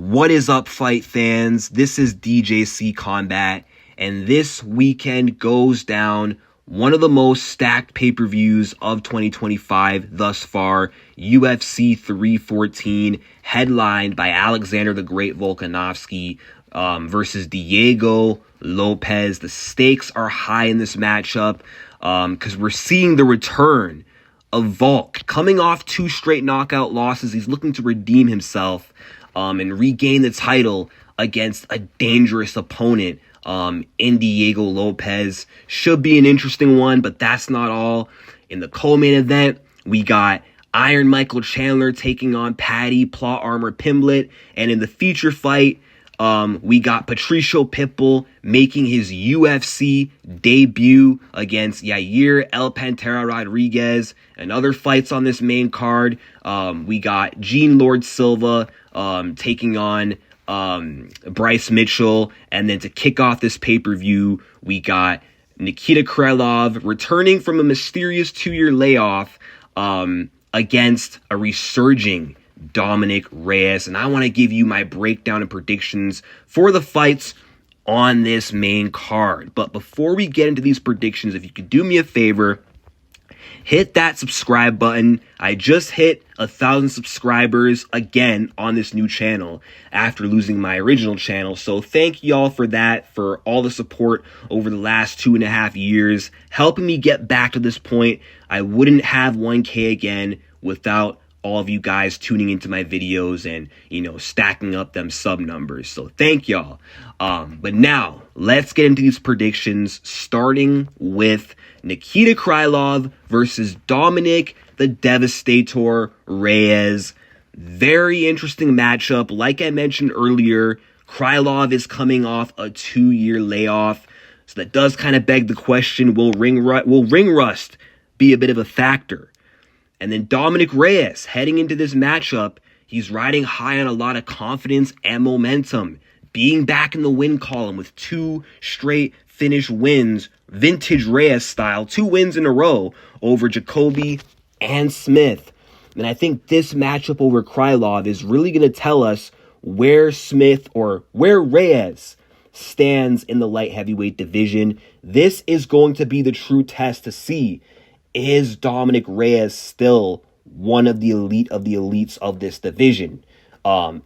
What is up, fight fans? This is DJC Combat, and this weekend goes down one of the most stacked pay-per-views of 2025 thus far, UFC 314, headlined by Alexander the Great Volkanovski versus Diego Lopes. The stakes are high in this matchup because we're seeing the return of Volk. Coming off 2 straight knockout losses, he's looking to redeem himself and regain the title against a dangerous opponent in Diego Lopes. Should be an interesting one, but that's not all. In the co-main event, we got Iron Michael Chandler taking on Paddy, Plot Armor Pimblett. And in the feature fight, we got Patricio Pitbull making his UFC debut against Yair El Pantera Rodriguez. And other fights on this main card, we got Gene Lord Silva taking on Bryce Mitchell. And then to kick off this pay-per-view, we got Nikita Krylov returning from a mysterious 2-year layoff against a resurging Dominick Reyes. And I want to give you my breakdown and predictions for the fights on this main card. But before we get into these predictions, if you could do me a favor, hit that subscribe button. I just hit 1,000 subscribers again on this new channel after losing my original channel. So thank y'all for that, for all the support over the last 2.5 years, helping me get back to this point. I wouldn't have 1K again without all of you guys tuning into my videos and, stacking up them sub numbers. So thank y'all. But now let's get into these predictions, starting with Nikita Krylov versus Dominick the Devastator Reyes. Very interesting matchup. Like I mentioned earlier, Krylov is coming off a 2-year layoff. So that does kind of beg the question, will ring rust be a bit of a factor? And then Dominick Reyes, heading into this matchup, he's riding high on a lot of confidence and momentum, being back in the win column with 2 straight finish wins, vintage Reyes style, 2 wins in a row over Jacoby and Smith. And I think this matchup over Krylov is really going to tell us where Reyes stands in the light heavyweight division. This is going to be the true test to see, is Dominick Reyes still one of the elites of this division?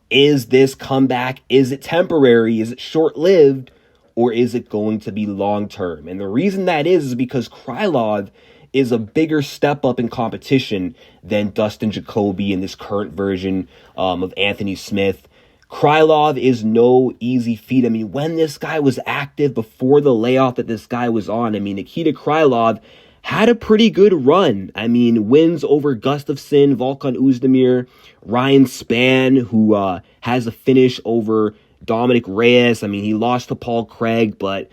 Is this comeback, is it temporary, is it short-lived, or is it going to be long-term? And the reason that is because Krylov is a bigger step up in competition than Dustin Jacoby in this current version of Anthony Smith. Krylov is no easy feat. I mean, when this guy was active before the layoff that this guy was on, Nikita Krylov had a pretty good run. Wins over Gustafsson, Volkan Oezdemir, Ryan Spann, who has a finish over Dominick Reyes. He lost to Paul Craig, but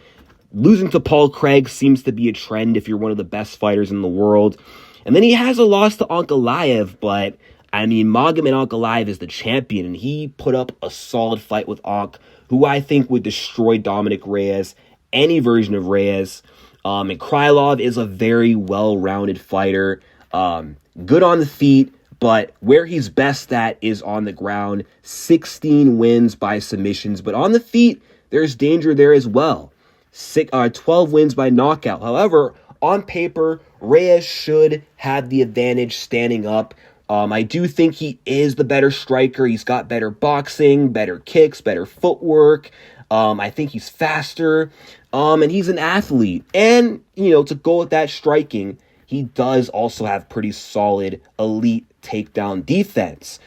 losing to Paul Craig seems to be a trend if you're one of the best fighters in the world. And then he has a loss to Ankalaev, but Magomed Ankalaev is the champion, and he put up a solid fight with Ank, who I think would destroy Dominick Reyes, any version of Reyes. And Krylov is a very well-rounded fighter, good on the feet, but where he's best at is on the ground. 16 wins by submissions, but on the feet, there's danger there as well. 12 wins by knockout. However, on paper, Reyes should have the advantage standing up. I do think he is the better striker. He's got better boxing, better kicks, better footwork. I think he's faster, and he's an athlete. And, to go with that striking, he does also have pretty solid elite takedown defense.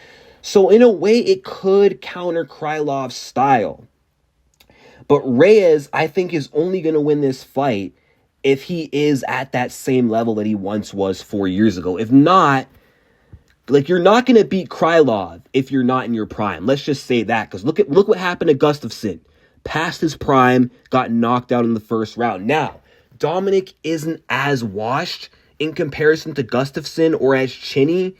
So in a way, it could counter Krylov's style. But Reyes, I think, is only going to win this fight if he is at that same level that he once was 4 years ago. If not, you're not going to beat Krylov if you're not in your prime. Let's just say that, because look what happened to Gustafsson. Past his prime, got knocked out in the first round. Now, Dominick isn't as washed in comparison to Gustafsson or as chinny,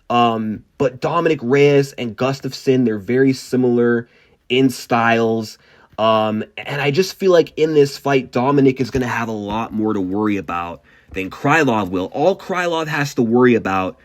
but Dominick Reyes and Gustafsson, they're very similar in styles. And I just feel like in this fight, Dominick is going to have a lot more to worry about than Krylov will. All Krylov has to worry about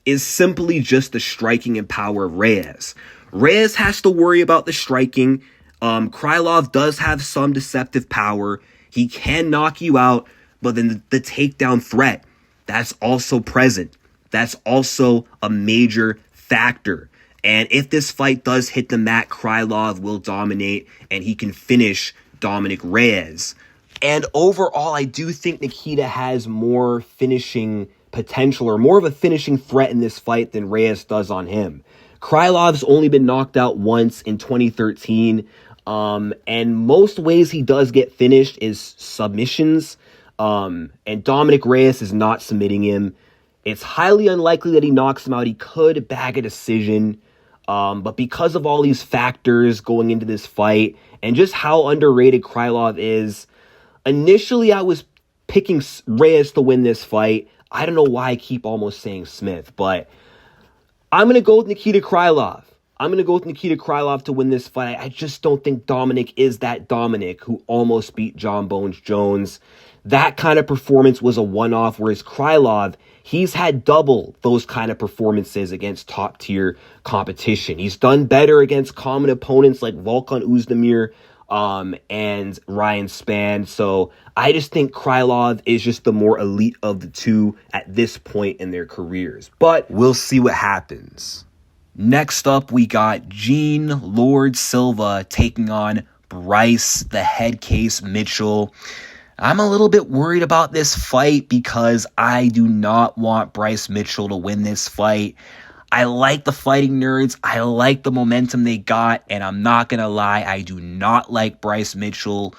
is simply just the striking and power of Reyes. Reyes has to worry about the striking. Krylov does have some deceptive power. He can knock you out, but then the takedown threat, that's also present. That's also a major factor. And if this fight does hit the mat, Krylov will dominate, and he can finish Dominick Reyes. And overall, I do think Nikita has more finishing potential, or more of a finishing threat in this fight than Reyes does on him. Krylov's only been knocked out once in 2013. And most ways he does get finished is submissions. And Dominick Reyes is not submitting him. It's highly unlikely that he knocks him out. He could bag a decision. But because of all these factors going into this fight and just how underrated Krylov is, initially I was picking Reyes to win this fight. I don't know why I keep almost saying Smith, but I'm going to go with Nikita Krylov. I'm going to go with Nikita Krylov to win this fight. I just don't think Dominick is that Dominick who almost beat John Bones Jones. That kind of performance was a one-off, whereas Krylov, he's had double those kind of performances against top-tier competition. He's done better against common opponents like Volkanovski and Ryan Spann. So I just think Krylov is just the more elite of the two at this point in their careers. But we'll see what happens. Next up, we got Gene Lord Silva taking on Bryce, the head case Mitchell. I'm a little bit worried about this fight because I do not want Bryce Mitchell to win this fight. I like the Fighting Nerds. I like the momentum they got, and I'm not going to lie, I do not like Bryce Mitchell.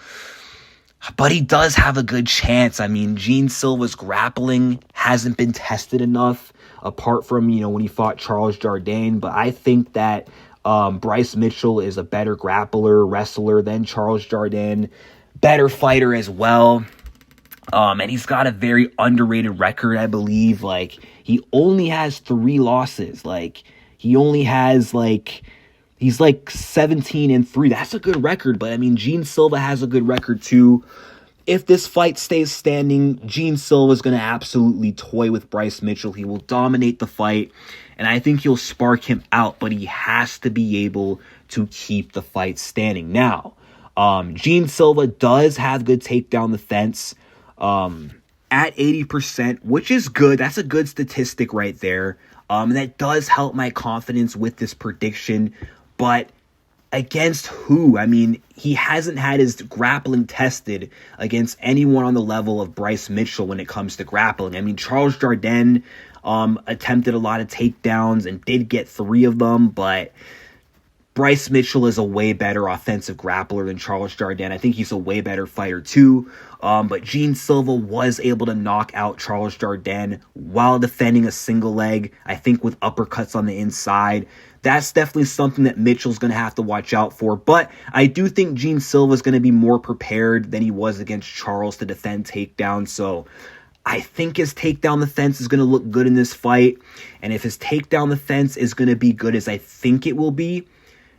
But he does have a good chance. I mean, Gene Silva's grappling hasn't been tested enough, apart from, when he fought Charles Jourdain. But I think that Bryce Mitchell is a better grappler, wrestler than Charles Jourdain. Better fighter as well. And he's got a very underrated record, I believe. He only has 3 losses. He's 17-3. That's a good record, but Gene Silva has a good record too. If this fight stays standing, Gene Silva is going to absolutely toy with Bryce Mitchell. He will dominate the fight, and I think he'll spark him out, but he has to be able to keep the fight standing. Now, Gene Silva does have good takedown defense at 80%, which is good. That's a good statistic right there. That does help my confidence with this prediction. But against who? He hasn't had his grappling tested against anyone on the level of Bryce Mitchell when it comes to grappling. Charles Jourdain attempted a lot of takedowns and did get 3 of them, but Bryce Mitchell is a way better offensive grappler than Charles Jourdain. I think he's a way better fighter too. But Gene Silva was able to knock out Charles Jourdain while defending a single leg, I think with uppercuts on the inside. That's definitely something that Mitchell's going to have to watch out for. But I do think Gene Silva is going to be more prepared than he was against Charles to defend takedowns. So I think his takedown defense is going to look good in this fight. And if his takedown defense is going to be good as I think it will be,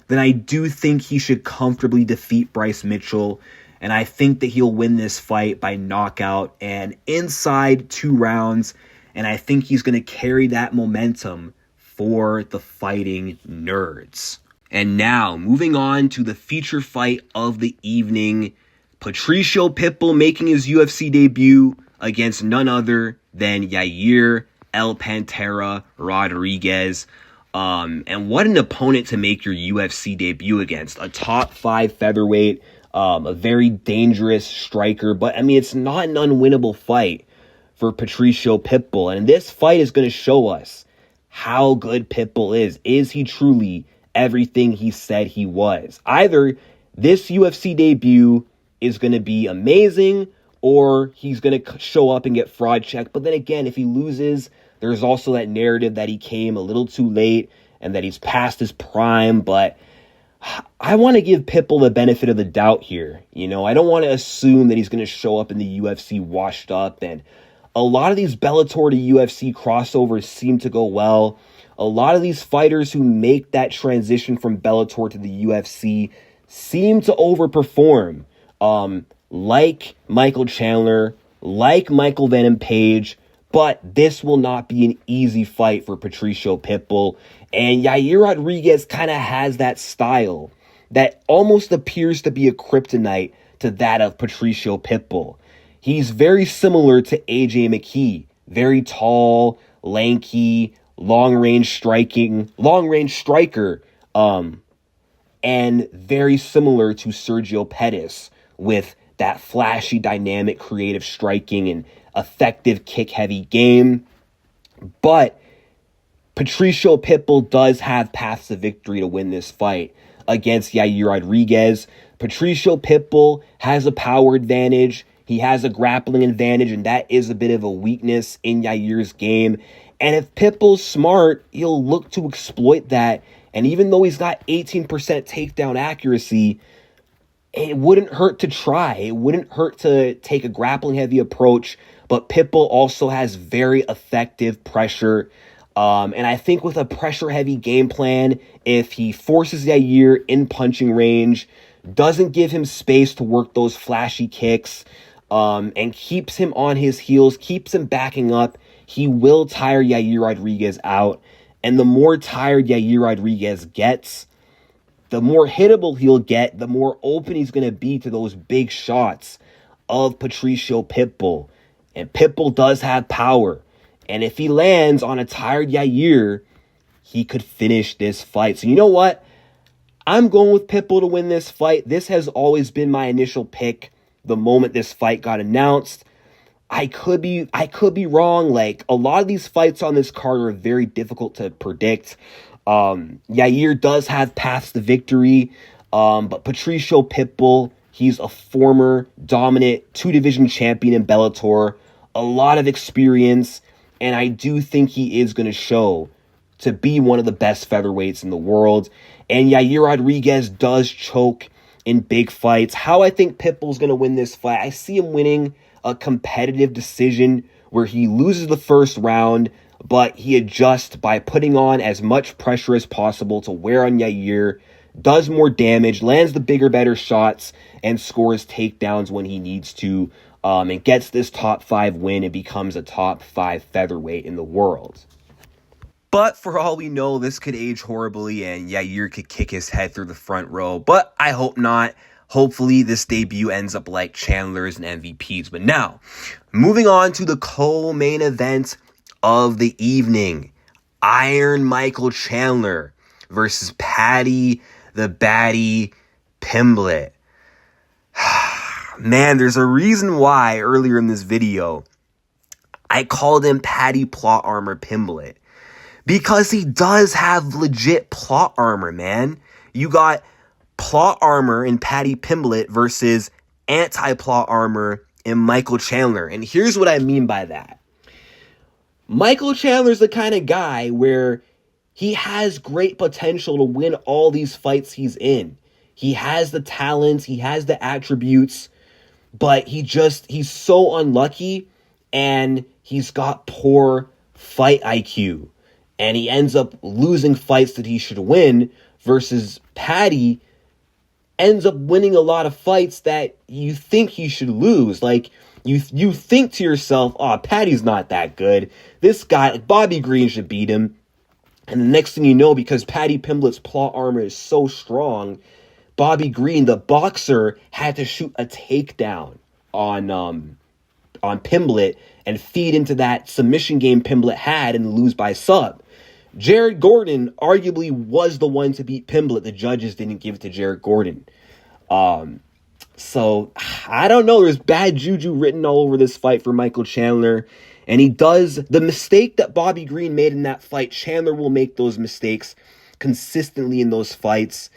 then I do think he should comfortably defeat Bryce Mitchell. And I think that he'll win this fight by knockout and inside 2 rounds. And I think he's going to carry that momentum for the Fighting Nerds. And now, moving on to the feature fight of the evening. Patricio Pitbull making his UFC debut against none other than Yair El Pantera Rodriguez. And what an opponent to make your UFC debut against. A top 5 featherweight, a very dangerous striker. But, it's not an unwinnable fight for Patricio Pitbull. And this fight is going to show us how good Pitbull is. Is he truly everything he said he was? Either this UFC debut is going to be amazing, or he's going to show up and get fraud checked. But then again, if he loses, there's also that narrative that he came a little too late and that he's past his prime. But I want to give Pitbull the benefit of the doubt here. I don't want to assume that he's going to show up in the UFC washed up. And a lot of these Bellator to UFC crossovers seem to go well. A lot of these fighters who make that transition from Bellator to the UFC seem to overperform. Like Michael Chandler, like Michael Venom Page. But this will not be an easy fight for Patricio Pitbull. And Yair Rodriguez kind of has that style that almost appears to be a kryptonite to that of Patricio Pitbull. He's very similar to AJ McKee. Very tall, lanky, long-range striker, and very similar to Sergio Pettis with that flashy, dynamic, creative striking and effective kick-heavy game. But Patricio Pitbull does have paths to victory to win this fight against Yair Rodriguez. Patricio Pitbull has a power advantage. He has a grappling advantage, and that is a bit of a weakness in Yair's game. And if Pitbull's smart, he'll look to exploit that. And even though he's got 18% takedown accuracy, it wouldn't hurt to try. It wouldn't hurt to take a grappling-heavy approach. But Pitbull also has very effective pressure. And I think with a pressure-heavy game plan, if he forces Yair in punching range, doesn't give him space to work those flashy kicks, and keeps him on his heels, keeps him backing up, he will tire Yair Rodriguez out. And the more tired Yair Rodriguez gets, the more hittable he'll get, the more open he's going to be to those big shots of Patricio Pitbull. And Pitbull does have power. And if he lands on a tired Yair, he could finish this fight. So you know what? I'm going with Pitbull to win this fight. This has always been my initial pick the moment this fight got announced. I could be wrong. Like, a lot of these fights on this card are very difficult to predict. Yair does have paths to victory. But Patricio Pitbull, he's a former dominant 2-division champion in Bellator. A lot of experience. And I do think he is going to show to be one of the best featherweights in the world. And Yair Rodriguez does choke in big fights. How I think Pitbull's going to win this fight, I see him winning a competitive decision where he loses the first round, but he adjusts by putting on as much pressure as possible to wear on Yair, does more damage, lands the bigger, better shots, and scores takedowns when he needs to, and gets this top 5 win and becomes a top 5 featherweight in the world. But for all we know, this could age horribly and Yair could kick his head through the front row. But I hope not. Hopefully this debut ends up like Chandler's and MVP's. But now, moving on to the co-main event of the evening. Iron Michael Chandler versus Paddy the Baddy Pimblett. Man, there's a reason why earlier in this video I called him Paddy Plot Armor Pimblett. Because he does have legit plot armor, man. You got plot armor in Paddy Pimblett versus anti-plot armor in Michael Chandler. And here's what I mean by that. Michael Chandler's the kind of guy where he has great potential to win all these fights he's in. He has the talents, he has the attributes, but he's so unlucky and he's got poor fight IQ. And he ends up losing fights that he should win versus Paddy ends up winning a lot of fights that you think he should lose. Like, you think to yourself, oh, Paddy's not that good. This guy, like Bobby Green, should beat him. And the next thing you know, because Paddy Pimblett's plot armor is so strong, Bobby Green, the boxer, had to shoot a takedown on Pimblett and feed into that submission game Pimblett had and lose by sub. Jared Gordon arguably was the one to beat Pimblett. The judges didn't give it to Jared Gordon. So, I don't know. There's bad juju written all over this fight for Michael Chandler. And he does the mistake that Bobby Green made in that fight. Chandler will make those mistakes consistently in those fights.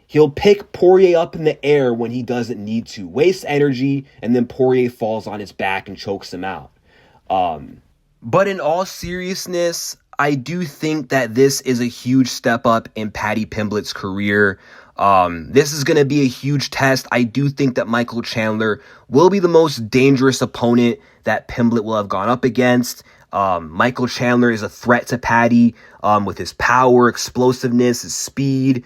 He'll pick Poirier up in the air when he doesn't need to. Waste energy, and then Poirier falls on his back and chokes him out. But in all seriousness, I do think that this is a huge step up in Paddy Pimblett's career. This is going to be a huge test. I do think that Michael Chandler will be the most dangerous opponent that Pimblett will have gone up against. Michael Chandler is a threat to Paddy with his power, explosiveness, his speed,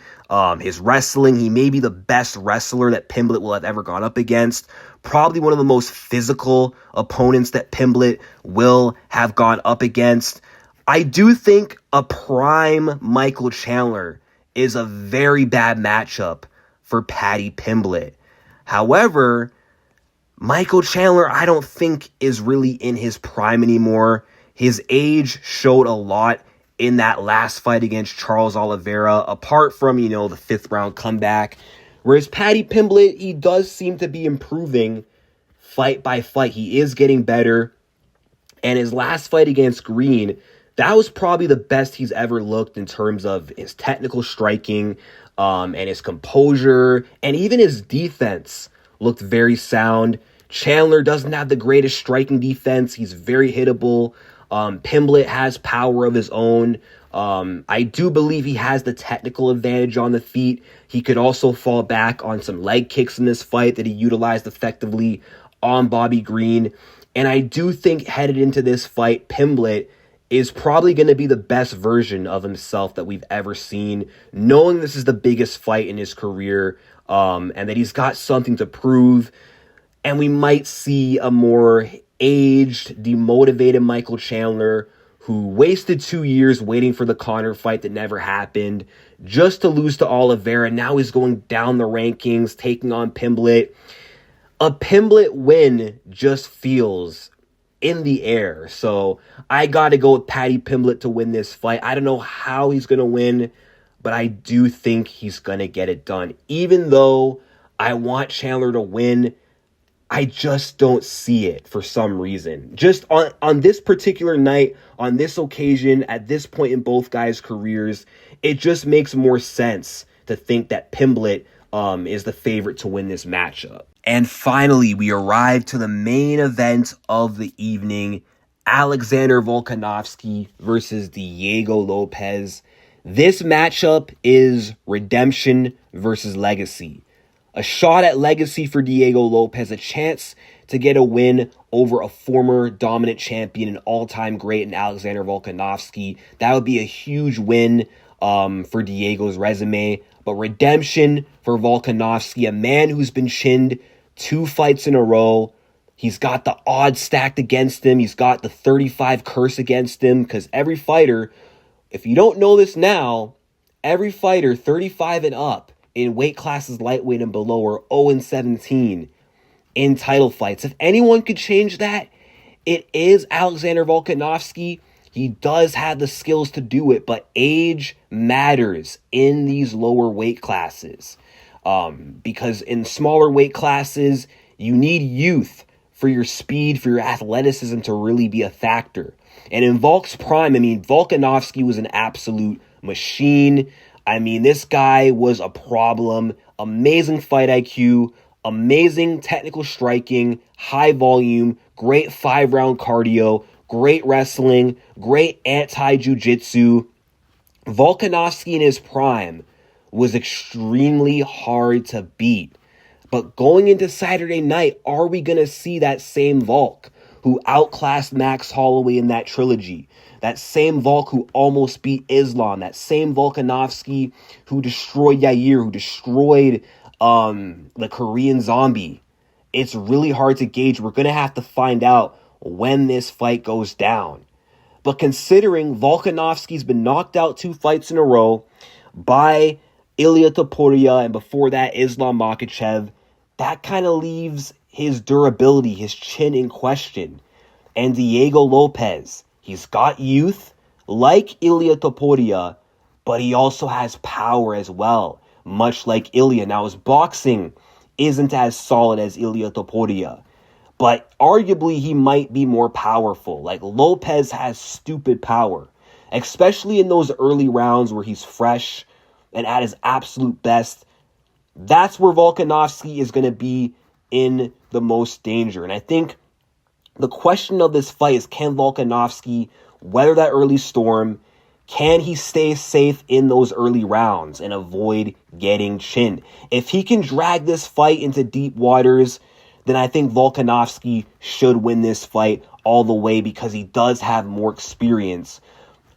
his wrestling. He may be the best wrestler that Pimblett will have ever gone up against. Probably one of the most physical opponents that Pimblett will have gone up against. I do think a prime Michael Chandler is a very bad matchup for Paddy Pimblett. However, Michael Chandler, I don't think is really in his prime anymore. His age showed a lot in that last fight against Charles Oliveira, apart from, the 5th round comeback. Whereas Paddy Pimblett, he does seem to be improving fight by fight. He is getting better. And his last fight against Green, that was probably the best he's ever looked in terms of his technical striking, and his composure, and even his defense looked very sound. Chandler doesn't have the greatest striking defense. He's very hittable. Pimblett has power of his own. I do believe he has the technical advantage on the feet. He could also fall back on some leg kicks in this fight that he utilized effectively on Bobby Green. And I do think headed into this fight, Pimblett is probably going to be the best version of himself that we've ever seen, knowing this is the biggest fight in his career, and that he's got something to prove. And we might see a more aged, demotivated Michael Chandler who wasted 2 years waiting for the Conor fight that never happened just to lose to Oliveira. Now he's going down the rankings, taking on Pimblett. A Pimblett win just feels in the air. So I got to go with Paddy Pimblett to win this fight. I don't know how he's going to win, but I do think he's going to get it done. Even though I want Chandler to win, I just don't see it for some reason. Just on this particular night, on this occasion, at this point in both guys' careers, it just makes more sense to think that Pimblett is the favorite to win this matchup. And finally, we arrive to the main event of the evening, Alexander Volkanovski versus Diego Lopes. This matchup is redemption versus legacy. A shot at legacy for Diego Lopes, a chance to get a win over a former dominant champion, an all-time great in Alexander Volkanovski. That would be a huge win for Diego's resume. But redemption for Volkanovski, a man who's been chinned 2 fights in a row. He's got the odds stacked against him. He's got the 35 curse against him, because every fighter, if you don't know this now, every fighter 35 and up in weight classes lightweight and below are 0-17 in title fights. If anyone could change that, it is Alexander Volkanovski. He does have the skills to do it, but age matters in these lower weight classes. Because in smaller weight classes, you need youth for your speed, for your athleticism to really be a factor. And in Volk's prime, Volkanovski was an absolute machine. This guy was a problem. Amazing fight IQ, amazing technical striking, high volume, great 5-round cardio, great wrestling, great anti-jiu-jitsu. Volkanovski in his prime was extremely hard to beat. But going into Saturday night, are we going to see that same Volk who outclassed Max Holloway in that trilogy? That same Volk who almost beat Islam? That same Volkanovski who destroyed Yair, who destroyed the Korean Zombie? It's really hard to gauge. We're going to have to find out when this fight goes down. But considering Volkanovski's been knocked out 2 fights in a row by Ilia Topuria, and before that, Islam Makhachev, that kind of leaves his durability, his chin in question. And Diego Lopes, he's got youth like Ilia Topuria, but he also has power as well, much like Ilia. Now, his boxing isn't as solid as Ilia Topuria, but arguably he might be more powerful. Like, Lopes has stupid power, especially in those early rounds where he's fresh and at his absolute best. That's where Volkanovski is going to be in the most danger. And I think the question of this fight is, can Volkanovski weather that early storm? Can he stay safe in those early rounds and avoid getting chinned? If he can drag this fight into deep waters, then I think Volkanovski should win this fight all the way because he does have more experience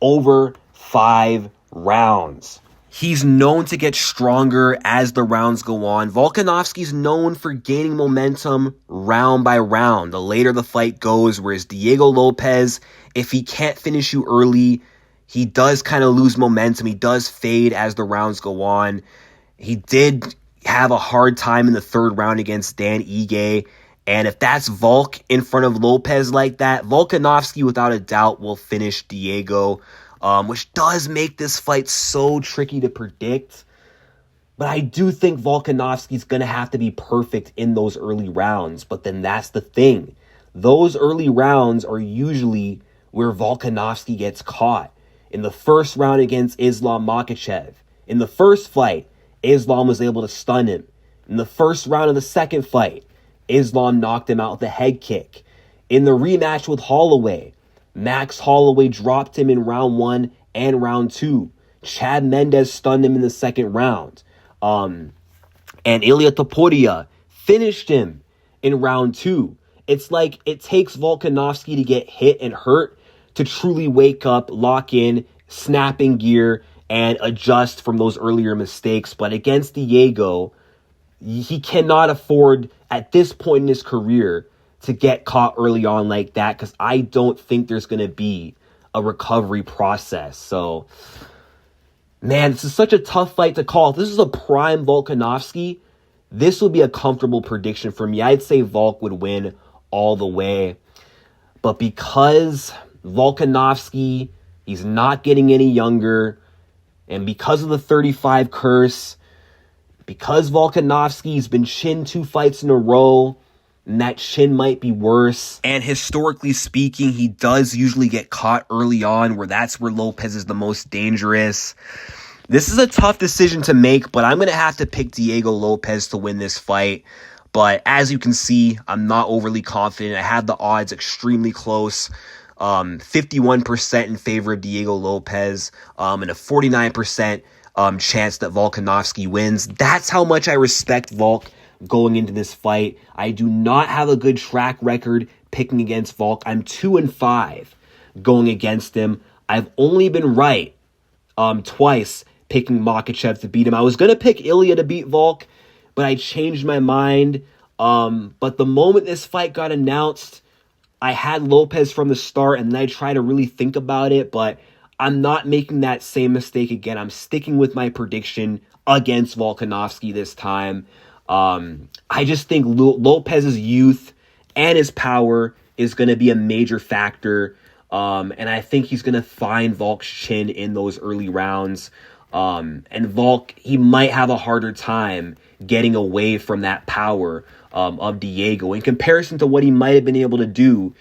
over 5 rounds. He's known to get stronger as the rounds go on. Volkanovski's known for gaining momentum round by round. The later the fight goes, whereas Diego Lopes, if he can't finish you early, he does kind of lose momentum. He does fade as the rounds go on. He did have a hard time in the 3rd round against Dan Ige. And if that's Volk in front of Lopes like that, Volkanovski without a doubt will finish Diego, which does make this fight so tricky to predict. But I do think Volkanovski's going to have to be perfect in those early rounds. But then that's the thing. Those early rounds are usually where Volkanovski gets caught. In the 1st round against Islam Makhachev, in the 1st fight, Islam was able to stun him. In the 1st round of the 2nd fight, Islam knocked him out with a head kick. In the rematch with Holloway, Max Holloway dropped him in round 1 and round 2. Chad Mendes stunned him in the 2nd round. And Ilia Topuria finished him in round 2. It's like it takes Volkanovski to get hit and hurt to truly wake up, lock in, snap in gear, and adjust from those earlier mistakes. But against Diego, he cannot afford, at this point in his career, to get caught early on like that, because I don't think there's going to be a recovery process. So, man, this is such a tough fight to call. If this is a prime Volkanovski, this would be a comfortable prediction for me. I'd say Volk would win all the way. But because Volkanovski, he's not getting any younger, and because of the 35 curse, because Volkanovski's been chinned 2 fights in a row, and that chin might be worse. And historically speaking, he does usually get caught early on, where that's where Lopes is the most dangerous. This is a tough decision to make, but I'm going to have to pick Diego Lopes to win this fight. But as you can see, I'm not overly confident. I have the odds extremely close. 51% in favor of Diego Lopes, and a 49% chance that Volkanovski wins. That's how much I respect Volk going into this fight. I do not have a good track record picking against Volk. I'm 2-5 going against him. I've only been right twice picking Makhachev to beat him. I was going to pick Ilya to beat Volk, but I changed my mind. But the moment this fight got announced, I had Lopes from the start, and then I tried to really think about it, but I'm not making that same mistake again. I'm sticking with my prediction against Volkanovski this time. I just think Lopez's youth and his power is going to be a major factor, and I think he's going to find Volk's chin in those early rounds. And Volk, he might have a harder time getting away from that power of Diego in comparison to what he might have been able to do,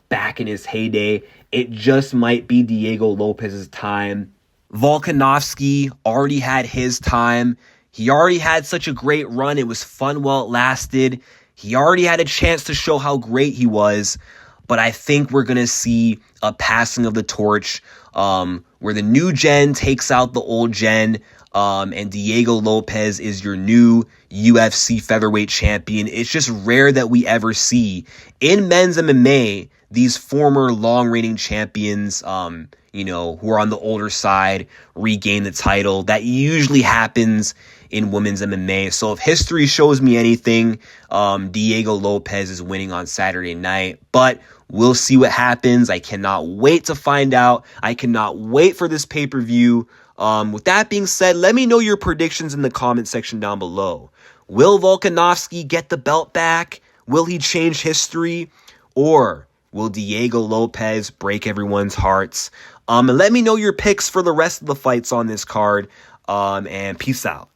back in his heyday. It just might be Diego Lopes's time. Volkanovski already had his time. He already had such a great run. It was fun while it lasted. He already had a chance to show how great he was. But I think we're going to see a passing of the torch, where the new gen takes out the old gen, and Diego Lopes is your new UFC featherweight champion. It's just rare that we ever see in men's MMA these former long-reigning champions, who are on the older side, regain the title. That usually happens in women's MMA. So if history shows me anything, Diego Lopes is winning on Saturday night. But we'll see what happens. I cannot wait to find out. I cannot wait for this pay-per-view. With that being said, let me know your predictions in the comment section down below. Will Volkanovski get the belt back? Will he change history? Or will Diego Lopes break everyone's hearts? And let me know your picks for the rest of the fights on this card. And peace out.